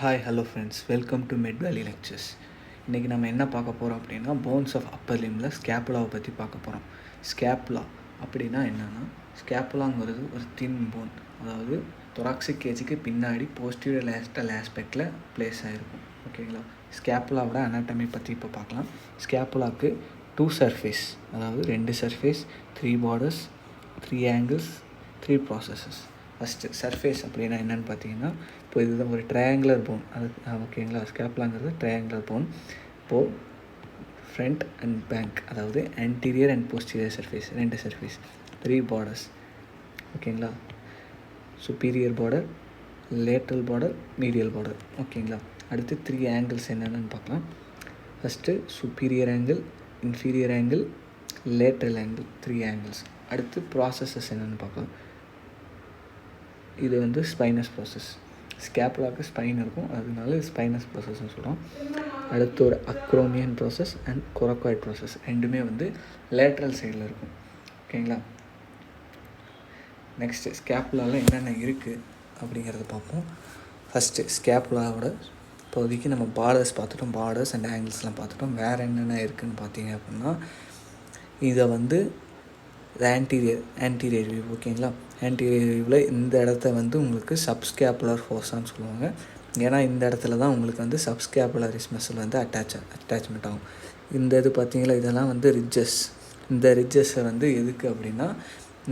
Hi hello friends, welcome to mid வேலி lectures. இன்றைக்கி நம்ம என்ன பார்க்க போகிறோம் அப்படின்னா, போன்ஸ் ஆஃப் அப்பர் லிம்பில் ஸ்கேப்புலாவை பற்றி பார்க்க போகிறோம். ஸ்கேப்புலா அப்படின்னா என்னென்னா, ஸ்கேப்புலாங்கிறது ஒரு தின் போன், அதாவது தொராக்சிக் கேஜுக்கு பின்னாடி போஸ்டீரியர் லேஸ்டல் ஆஸ்பெக்டில் பிளேஸ் ஆகிருக்கும். ஓகேங்களா? ஸ்கேப்புலாவோட அனாட்டமி பற்றி இப்போ பார்க்கலாம். ஸ்கேப்புலாவுக்கு 2 சர்ஃபேஸ், அதாவது 2 surface, 3 borders, 3 angles, 3 processes. First surface அப்படின்னா என்னென்னு பார்த்தீங்கன்னா, இப்போ இதுதான் ஒரு ட்ரையாங்குலர் போன். அது ஓகேங்களா? ஸ்கேப்புலாங்கிறது ட்ரையாங்குலர் போன். இப்போது ஃப்ரண்ட் அண்ட் பேக், அதாவது anterior and posterior surface, 2 surface, 3 borders. ஓகேங்களா? Superior border, lateral border, medial border. ஓகேங்களா? அடுத்து 3 ஆங்கிள்ஸ் என்னென்னு பார்க்கலாம். First superior angle, inferior angle, lateral angle, 3 angles. அடுத்து ப்ராசஸஸ் என்னென்னு பார்க்கலாம். இது வந்து ஸ்பைனஸ் ப்ராசஸ். ஸ்கேப்புலாவுக்கு ஸ்பைன் இருக்கும், அதனால ஸ்பைனஸ் ப்ராசஸ்ன்னு சொல்கிறோம். அடுத்து ஒரு acromion process and coracoid process, ரெண்டுமே வந்து லேட்ரல் சைடில் இருக்கும். ஓகேங்களா? நெக்ஸ்ட்டு ஸ்கேப்புலாவில் என்னென்ன இருக்குது அப்படிங்கிறத பார்ப்போம். ஃபஸ்ட்டு ஸ்கேப்புலாவோட இப்போதைக்கு நம்ம பார்டர்ஸ் பார்த்துட்டோம், பார்டர்ஸ் அண்ட் ஆங்கிள்ஸ்லாம் பார்த்துட்டோம். வேறு என்னென்ன இருக்குதுன்னு பார்த்தீங்க அப்படின்னா, இதை வந்து ஆன்டீரியர் வியூ. ஓகேங்களா? ஆன்டீரியர் வியூவில் இந்த இடத்த வந்து உங்களுக்கு சப்ஸ்கேப்புலர் ஃபோர்ஸான்னு சொல்லுவாங்க. ஏன்னா இந்த இடத்துல தான் உங்களுக்கு வந்து சப்ஸ்கேப்புலரிஸ் மசில் வந்து அட்டாச்மெண்ட் ஆகும். இந்த இது பார்த்தீங்களா, இதெல்லாம் வந்து ரிட்ஜஸ். இந்த ரிட்ஜஸை வந்து எதுக்கு அப்படின்னா,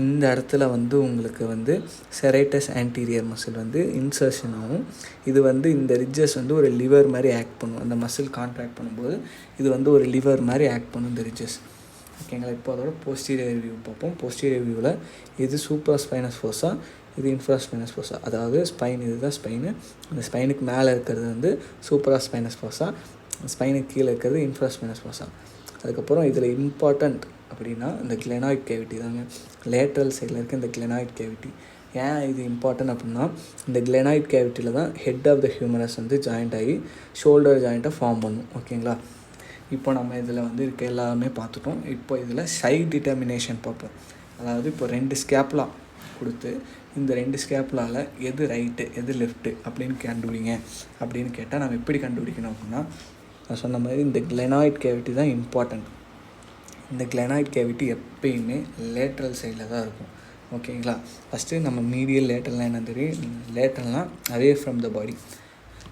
இந்த இடத்துல வந்து உங்களுக்கு வந்து செரைட்டஸ் ஆன்டீரியர் மசில் வந்து இன்சர்ஷன் ஆகும். இது வந்து இந்த ரிட்ஜஸ் வந்து ஒரு லிவர் மாதிரி ஆக்ட் பண்ணும். அந்த மசில் கான்ட்ராக்ட் பண்ணும்போது இது வந்து ஒரு லிவர் மாதிரி ஆக்ட் பண்ணும் இந்த ரிட்ஜஸ். ஓகேங்களா? இப்போ அதோட போஸ்டீரியர் வியூ பார்ப்போம். போஸ்டீரியர் வியூவில் இது சூப்பர் ஸ்பைனஸ் ஃபோர்ஸா, இது இன்ஃப்ரா ஸ்பைனஸ் ஃபோர்ஸா. அதாவது ஸ்பைன், இதுதான் ஸ்பைனு. அந்த ஸ்பைனுக்கு மேலே இருக்கிறது வந்து சூப்பரா ஸ்பைனஸ் ஃபோர்ஸா, ஸ்பைனுக்கு கீழே இருக்கிறது இன்ஃப்ரா ஸ்பைனஸ் ஃபோர்ஸா. அதுக்கப்புறம் இதில் இம்பார்ட்டண்ட் அப்படின்னா இந்த கிளெனாய்ட் கேவிட்டி தாங்க. லேட்ரல் சைடில் இருக்க இந்த கிளெனாய்ட் கேவிட்டி. ஏன் இது இம்பார்ட்டன்ட் அப்படின்னா, இந்த கிளெனாய்ட் கேவிட்டியில் தான் ஹெட் ஆஃப் த ஹியூமரஸ் வந்து ஜாயிண்ட் ஆகி ஷோல்டர் ஜாயிண்ட்டை ஃபார்ம் பண்ணும். ஓகேங்களா? இப்போ நம்ம இதில் வந்து இருக்க எல்லாமே பார்த்துட்டோம். இப்போ இதில் சைட் டிட்டர்மினேஷன் பார்ப்போம். அதாவது இப்போ 2 ஸ்கேப்புலா கொடுத்து இந்த 2 ஸ்கேப்புலாவில் எது ரைட்டு எது லெஃப்ட்டு அப்படின்னு கண்டுபிடிங்க அப்படின்னு கேட்டால் நம்ம எப்படி கண்டுபிடிக்கணும் அப்படின்னா, நான் சொன்ன மாதிரி இந்த கிளெனாய்ட் கேவிட்டி தான் இம்பார்ட்டண்ட். இந்த கிளெனாய்ட் கேவிட்டி எப்பயுமே லேட்ரல் சைடில் தான் இருக்கும். ஓகேங்களா? ஃபஸ்ட்டு நம்ம மீடியல் லேட்ரல்னால் என்ன தெரியும்? லேட்ரல்னால் away from the body,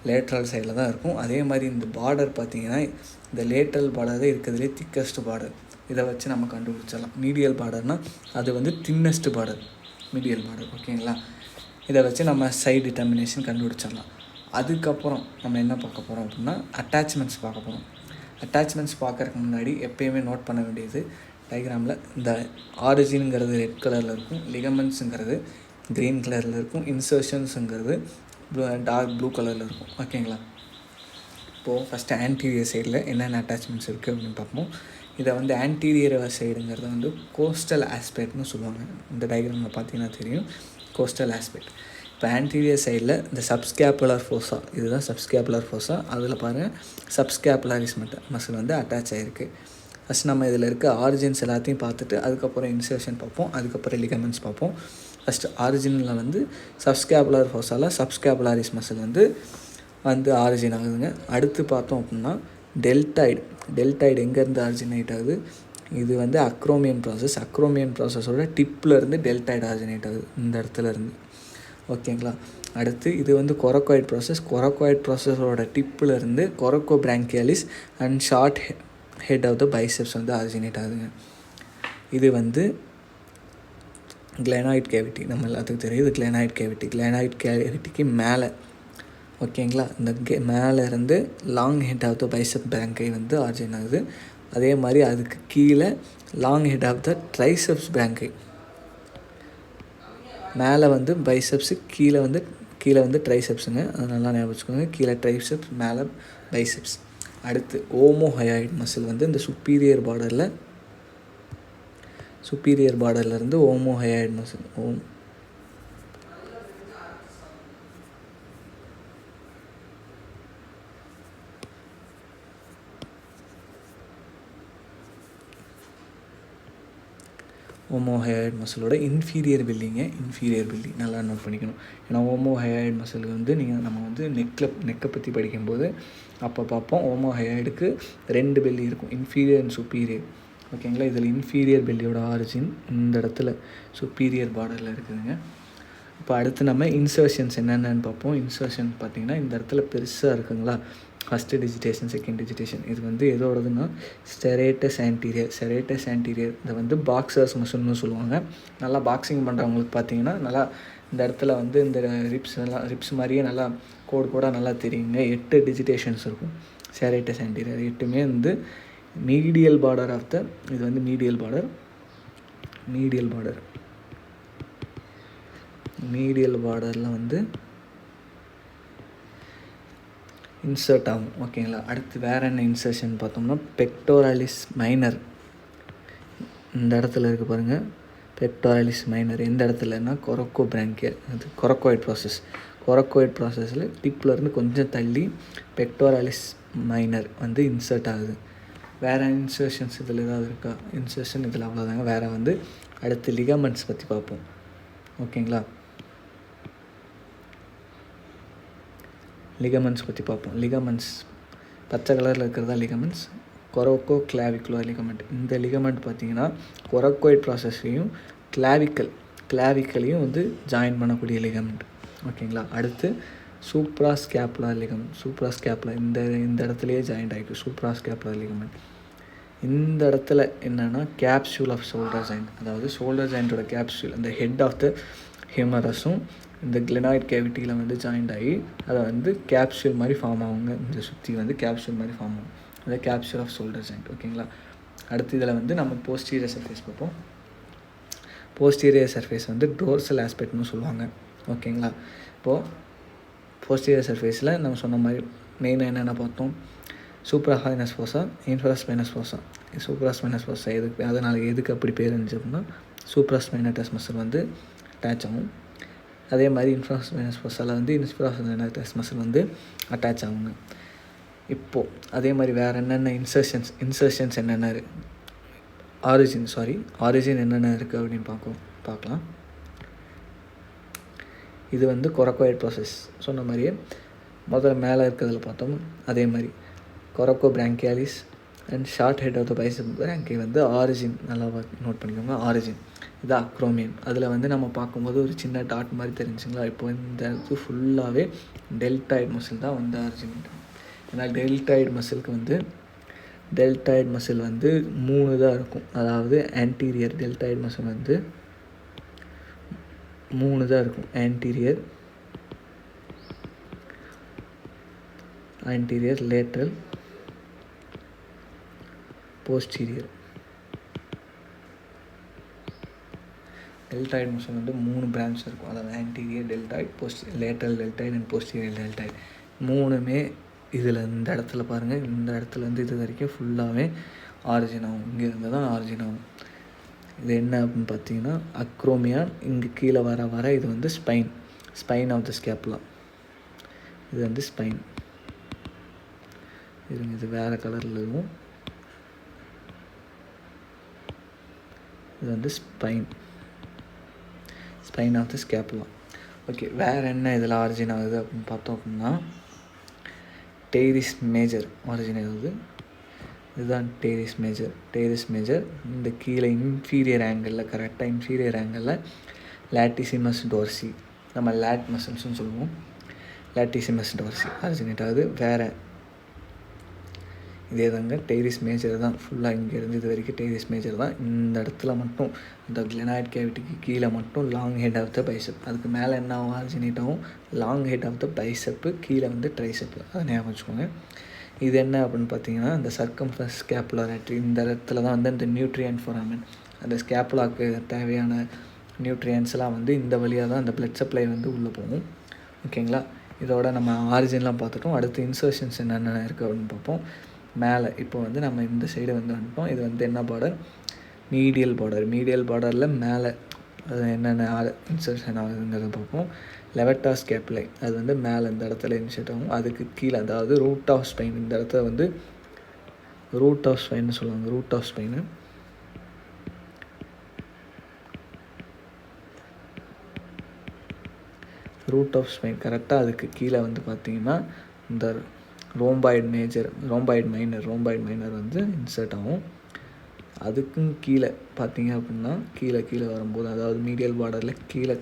lateral சைடில் தான் இருக்கும். அதே மாதிரி இந்த பார்டர் பார்த்திங்கன்னா, இந்த லேட்ரல் பார்டர் தான் இருக்கிறதுலே திக்கஸ்ட் பார்டர். இதை வச்சு நம்ம கண்டுபிடிச்சிடலாம். மீடியல் பார்டர்னால் அது வந்து தின்னஸ்ட் பார்டர், மீடியல் பார்டர். ஓகேங்களா? இதை வச்சு நம்ம சைட் டிட்டர்மினேஷன் கண்டுபிடிச்சிடலாம். அதுக்கப்புறம் நம்ம என்ன பார்க்க போகிறோம் அப்படின்னா, அட்டாச்மெண்ட்ஸ் பார்க்க போகிறோம். அட்டாச்மெண்ட்ஸ் பார்க்குறதுக்கு முன்னாடி எப்போயுமே நோட் பண்ண வேண்டியது, டயக்ராமில் இந்த ஆரிஜினுங்கிறது ரெட் கலரில் இருக்கும், லிகமெண்ட்ஸுங்கிறது க்ரீன் கலரில் இருக்கும், இன்சர்ஷன்ஸுங்கிறது டார்க் ப்ளூ கலரில் இருக்கும். ஓகேங்களா? இப்போது ஃபஸ்ட்டு ஆன்டீரியர் சைடில் என்னென்ன அட்டாச்மெண்ட்ஸ் இருக்குது அப்படின்னு பார்ப்போம். இதை வந்து ஆன்டீரியர் சைடுங்கிறத வந்து கோஸ்டல் ஆஸ்பெக்ட்னு சொல்லுவாங்க. இந்த டயக்ராமில் பார்த்தீங்கன்னா தெரியும், கோஸ்டல் ஆஸ்பெக்ட். இப்போ ஆன்டீரியர் சைடில் இந்த சப்ஸ்கேப்புலர் ஃபோர்ஸா, இதுதான் சப்ஸ்கேப்புலர் ஃபோர்ஸா. அதில் பாருங்கள், சப்ஸ்கேப்புலரிஸ் மசில் வந்து அட்டாச் ஆகிருக்கு. ஃபஸ்ட் நம்ம இதில் இருக்க ஆரிஜின்ஸ் எல்லாத்தையும் பார்த்துட்டு அதுக்கப்புறம் இன்சர்ஷன் பார்ப்போம், அதுக்கப்புறம் லிகமெண்ட்ஸ் பார்ப்போம். ஃபஸ்ட்டு ஆரிஜினில் வந்து சப்ஸ்கேப்புலர் ஃபோர்ஸால் சப்ஸ்கேப்புலரிஸ் மசில் வந்து ஆரிஜின் ஆகுதுங்க. அடுத்து பார்த்தோம் அப்படின்னா டெல்டாய்டு எங்கேருந்து ஆரிஜினேட் ஆகுது? இது வந்து அக்ரோமியன் ப்ராசஸ். அக்ரோமியன் ப்ராசஸோட டிப்பில் டெல்டாய்டு ஆரிஜினேட் ஆகுது, இந்த இடத்துல இருந்து. ஓகேங்களா? அடுத்து இது வந்து கொரக்காய்ட் ப்ராசஸ். கொரக்காய்ட் ப்ராசஸோட டிப்பில் இருந்து coracobrachialis and short head of the biceps வந்து ஆரிஜினேட் ஆகுதுங்க. இது வந்து கிளெனாய்ட் கேவிட்டி. நம்ம எல்லாத்துக்கும் தெரியுது கிளெனாய்ட் கேவிட்டி. கிளெனாய்ட் கேவிட்டிக்கு மேலே, ஓகேங்களா, இந்த மேலே இருந்து long head of the bicep brachii வந்து ஆரிஜின் ஆகுது. அதே மாதிரி அதுக்கு கீழே long head of the triceps brachii. மேலே வந்து பைசெப்ஸு, கீழே வந்து ட்ரைசெப்ஸுங்க. அது நல்லா ஞாபகம் வச்சுக்கோங்க. கீழே ட்ரைசெப்ஸ், மேலே பைசெப்ஸ். அடுத்து ஓமோஹயாய்டு மசில் வந்து இந்த சுப்பீரியர் பார்டர்லேருந்து ஓமோஹயாய்டு மசில் ஓமோஹயாய்டு மசிலோட இன்ஃபீரியர் பில்லி நல்லா நோட் பண்ணிக்கணும். ஏன்னா ஓமோஹயாய்டு மசிலுக்கு வந்து நம்ம வந்து நெக்கை பற்றி படிக்கும்போது அப்போ பார்ப்போம். ஓமோஹயாய்டுக்கு 2 பெல்லி இருக்கும், இன்ஃபீரியர் அண்ட் சுப்பீரியர். ஓகேங்களா. இதில் இன்ஃபீரியர் பெல்லியோட ஆரிஜின் இந்த இடத்துல சுப்பீரியர் பார்டரில் இருக்குதுங்க. இப்போ அடுத்து நம்ம இன்சர்ஷன்ஸ் என்னென்னு பார்ப்போம். இன்சர்ஷன் பார்த்திங்கன்னா இந்த இடத்துல பெருசாக இருக்குங்களா, ஃபஸ்ட்டு டிஜிட்டேஷன், செகண்ட் டிஜிட்டேஷன். இது வந்து எதோடதுன்னா செரேட்டஸ் ஆன்டீரியர். இதை வந்து பாக்ஸர்ஸ் மசில்னு சொல்லுவாங்க. நல்லா பாக்ஸிங் பண்ணுறவங்களுக்கு பார்த்திங்கன்னா நல்லா இந்த இடத்துல வந்து இந்த ரிப்ஸ் மாதிரியே நல்லா கோடாக நல்லா தெரியுங்க. 8 டிஜிட்டேஷன்ஸ் இருக்கும் செரேட்டஸ் ஆன்டீரியர். 8மே வந்து மீடியல் பார்டர் ஆஃப் த, இது வந்து மீடியல் பார்டரில் வந்து இன்சர்ட் ஆகும். ஓகேங்களா. அடுத்து வேறு என்ன இன்சர்ஷன் பார்த்தோம்னா பெக்டோராலிஸ் மைனர். இந்த இடத்துல இருக்குது பாருங்கள், பெக்டோராலிஸ் மைனர். எந்த இடத்துலன்னா கொரக்கோ பிராங்கியல், அது கொரக்கோய்ட் ப்ராசஸில் டிப்லேருந்து கொஞ்சம் தள்ளி பெக்டோராலிஸ் மைனர் வந்து இன்சர்ட் ஆகுது. வேறு இன்சர்ஷன்ஸ் இதில் ஏதாவது இருக்கா? இன்சர்ஷன் இதில் அவ்வளோதாங்க. வேறு வந்து அடுத்து லிகமெண்ட்ஸ் பற்றி பார்ப்போம். ஓகேங்களா. லிகமெண்ட்ஸ் பச்சை கலரில் இருக்கிறதா லிகமெண்ட்ஸ். Coracoclavicular ligament. இந்த லிகமெண்ட் பார்த்திங்கன்னா கொரக்கோய்ட் ப்ராசஸ்லையும் கிளாவிக்கலையும் வந்து ஜாயின் பண்ணக்கூடிய லிகமெண்ட். ஓகேங்களா. அடுத்து சூப்ராஸ்கேப்புலர் லிகமெண்ட். இந்த இடத்துலையே ஜாயிண்ட் ஆகிருக்கு சூப்ராஸ்கேப்புலர் லிகமெண்ட். இந்த இடத்துல என்னென்னா கேப்சூல் ஆஃப் ஷோல்டர் ஜாயிண்ட், அதாவது ஷோல்டர் ஜாயிண்ட்டோட கேப்சூல் இந்த ஹெட் ஆஃப் த ஹியூமரஸும் இந்த கிளினாய்ட் கேவிட்டியில் வந்து ஜாயிண்ட் ஆகி அதை வந்து கேப்சூல் மாதிரி ஃபார்ம் ஆகுங்க. இந்த சுற்றி வந்து கேப்சூல் மாதிரி ஃபார்ம் ஆகும், அதாவது கேப்சூல் ஆஃப் ஷோல்டர் ஜாயிண்ட். ஓகேங்களா. அடுத்து இதில் வந்து நம்ம போஸ்டீரியர் சர்ஃபேஸ் பார்ப்போம். போஸ்டீரியர் சர்ஃபேஸ் வந்து டோர்சல் ஆஸ்பெக்ட்னு சொல்லுவாங்க. ஓகேங்களா. இப்போது போஸ்டீரியர் சர்ஃபேஸில் நம்ம சொன்ன மாதிரி மெயினாக என்னென்ன பார்த்தோம், சூப்ராஸ்பைனஸ் ஃபோசா, இன்ஃப்ராஸ்பைனஸ் ஃபோசா. சூப்ராஸ்பைனஸ் ஃபோசா எதுக்கு அப்படி பேர் இருந்துச்சு அப்படின்னா சூப்ராஸ்பைனட்டஸ் மசில் வந்து அட்டாச் ஆகும். அதே மாதிரி இன்ஃப்ராஸ்பைனஸ் ஃபோசாவில் வந்து இன்ஃப்ராஸ்பைனட்டஸ் மசில் வந்து அட்டாச் ஆகுங்க. இப்போது அதே மாதிரி வேறு என்னென்ன இன்சர்ஷன்ஸ் என்னென்ன ஆரிஜின் என்னென்ன இருக்குது அப்படின்னு பார்க்கலாம். இது வந்து கொரக்கோய்ட் ப்ராசஸ் சொன்ன மாதிரியே முதல்ல மேலே இருக்கிறதுல பார்த்தோம். அதே மாதிரி coracobrachialis and short head of the bicep brachii வந்து ஆரிஜின் நல்லா நோட் பண்ணிக்கோங்க. ஆரிஜின் இது அக்ரோமியன். அதில் வந்து நம்ம பார்க்கும்போது ஒரு சின்ன டாட் மாதிரி தெரிஞ்சுங்களா. இப்போ இந்த இடத்து ஃபுல்லாகவே டெல்டாய்டு மசில் தான் வந்து ஆரிஜின். ஏன்னா டெல்டாய்டு மசில் வந்து 3 தான் இருக்கும். அதாவது ஆன்டீரியர் டெல்டாய்டு மசில் வந்து 3 தான் இருக்கும். Anterior lateral posterior. Deltoid muscle வந்து 3 பிரான்ச் இருக்கும். அதாவது anterior deltoid, lateral deltoid and posterior deltoid. 3மே இதில் இந்த இடத்துல பாருங்கள், இந்த இடத்துலேருந்து இது வரைக்கும் ஃபுல்லாகவே ஆரிஜின் ஆகும். இங்கேருந்து தான் ஆரிஜின் ஆகும். இது என்ன அப்படின்னு பார்த்தீங்கன்னா அக்ரோமியான். இங்கே கீழே வர இது வந்து ஸ்பைன் ஆஃப் த ஸ்கேப்புலா. இது வந்து ஸ்பைன். இது வேறு கலரில் இருக்கும். இது வந்து spine of the scapula. Okay. வேறு என்ன இதில் ஆரிஜின் ஆகுது அப்படின்னு பார்த்தோம் அப்படின்னா டெய்ரிஸ் மேஜர் ஆரிஜின் ஆகுது. இதுதான் டெய்ரிஸ் மேஜர். இந்த கீழே இன்ஃபீரியர் ஆங்கிளில் லாட்டிசிமஸ் டோர்சி, நம்ம லேட் மசில்ஸ்னு சொல்லுவோம். லாட்டிசிமஸ் டோர்சி ஆரிஜினேட் ஆகுது. வேறு இதே தாங்க டெய்ரிஸ் மேஜர் தான். ஃபுல்லாக இங்கேருந்து இது வரைக்கும் டெய்ரிஸ் மேஜர் தான். இந்த இடத்துல மட்டும் இந்த கிளினாய்ட் கேவிட்டிக்கு கீழே மட்டும் long head of the bicep. அதுக்கு மேலே என்ன ஆகும், ஆரிஜினேட் ஆகும் long head of the bicep, கீழே வந்து ட்ரைசெப்பு. அதை ஞாபகம் வச்சுக்கோங்க. இது என்ன அப்படின்னு பார்த்தீங்கன்னா இந்த சர்க்கம்ஃபரன்ஸ் ஸ்கேப்புலர் ஆர்டரி. இந்த இடத்துல தான் வந்து இந்த நியூட்ரியன்ட் ஃபோராமன், அந்த ஸ்கேப்புலாவுக்கு தேவையான நியூட்ரியன்ஸ்லாம் வந்து இந்த வழியாக தான் அந்த பிளட் சப்ளை வந்து உள்ளே போகும். ஓகேங்களா. இதோட நம்ம ஆரிஜின்லாம் பார்த்துட்டோம். அடுத்து இன்சர்ஷன்ஸ் என்னென்ன இருக்குது அப்படின்னு பார்ப்போம். மேலே இப்போ வந்து நம்ம இந்த சைடு வந்து வந்துட்டோம். இது வந்து என்ன பார்டர், மீடியல் பார்டரில் மேலே அது என்னென்ன இன்சர்ஷன் ஆகுதுங்கிறத பார்ப்போம். லெவட்டா ஸ்கேப்புலை, அது வந்து மேலே இந்த இடத்துல இன்சர்ட் ஆகும். அதுக்கு கீழே அதாவது ரூட் ஆஃப் ஸ்பைன், இந்த இடத்துல வந்து ரூட் ஆஃப் ஸ்பைன்னு சொல்லுவாங்க. Root of spine root of spine கரெக்டாக அதுக்கு கீழே வந்து பார்த்திங்கன்னா இந்த ரோம்பாய்டு மைனர் வந்து இன்சர்ட் ஆகும். அதுக்கும் கீழே பார்த்தீங்க அப்படின்னா கீழே வரும்போது, அதாவது மீடியல் பார்டரில் கீழே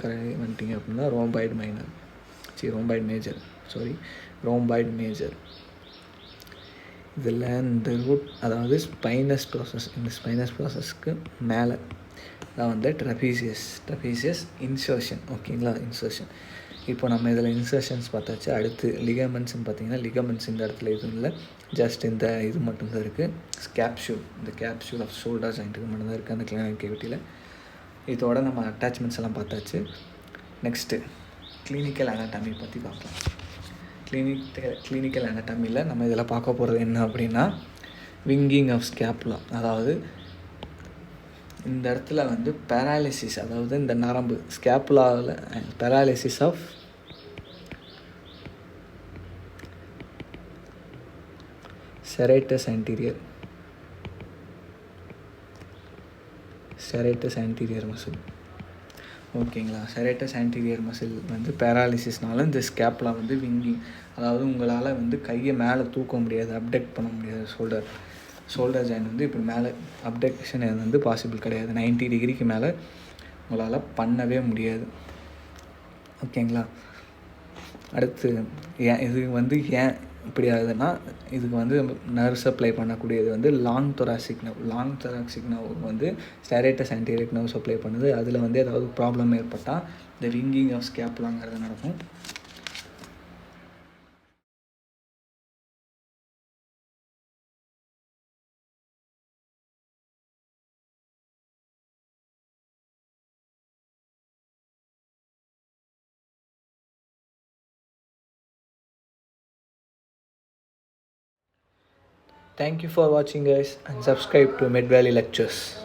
வந்துட்டிங்க அப்படின்னா ரோம்பாய்டு மேஜர். இதில் இந்த ரூட், அதாவது ஸ்பைனஸ் ப்ராசஸ்க்கு மேலே தான் வந்து ட்ரபீசியஸ் இன்சர்ஷன். ஓகேங்களா, இன்சர்ஷன். இப்போ நம்ம இதில் இன்சர்ஷன்ஸ் பார்த்தாச்சு. அடுத்து லிகமெண்ட்ஸ்ன்னு பார்த்தீங்கன்னா, லிகமெண்ட்ஸ் இந்த இடத்துல எதுவும் இல்லை, ஜஸ்ட் இந்த இது மட்டும்தான் இருக்குது. இந்த கேப்சூல் ஆஃப் ஷோல்டர் ஜாயிண்ட்டுக்கு மட்டும்தான் இருக்குது அந்த கிளாவிக் கேவிட்டியில். இதோட நம்ம அட்டாச்மெண்ட்ஸ் எல்லாம் பார்த்தாச்சு. நெக்ஸ்ட்டு கிளினிக்கல் அனாட்டமி பற்றி பார்க்கலாம். கிளினிக்கல் அனாட்டமியில் நம்ம இதில் பார்க்க போகிறது என்ன அப்படின்னா, விங்கிங் ஆஃப் ஸ்கேப்புலா. அதாவது இந்த இடத்துல வந்து பேராலிசிஸ், அதாவது இந்த நரம்பு ஸ்கேப்புலாவில் paralysis of serratus anterior muscle. ஓகேங்களா, செரேட்டஸ் ஆன்டீரியர் மசில் வந்து பேராலிசிஸ்னால இந்த ஸ்கேப்புலா வந்து விங்கிங், அதாவது உங்களால் வந்து கையை மேலே தூக்க முடியாது, அப்டெக்ட் பண்ண முடியாது. ஷோல்டர் ஜாயின் வந்து இப்படி மேலே அப்டக்ஷன் வந்து பாசிபிள் கிடையாது. 90 டிகிரிக்கு மேலே உங்களால் பண்ணவே முடியாது. ஓகேங்களா. அடுத்து ஏன் இப்படி ஆகுதுன்னா, இதுக்கு வந்து நர்வ் சப்ளை பண்ணக்கூடியது வந்து லாங் தொராசிக் நர்வ் வந்து செரேட்டஸ் ஆன்டீரியர் நர்வ் சப்ளை பண்ணுது. அதில் வந்து ஏதாவது ப்ராப்ளம் ஏற்பட்டால் இந்த விங்கிங் ஆஃப் ஸ்கேப்புலாங்கிறது நடக்கும். Thank you for watching guys, and subscribe to Mid Valley Lectures.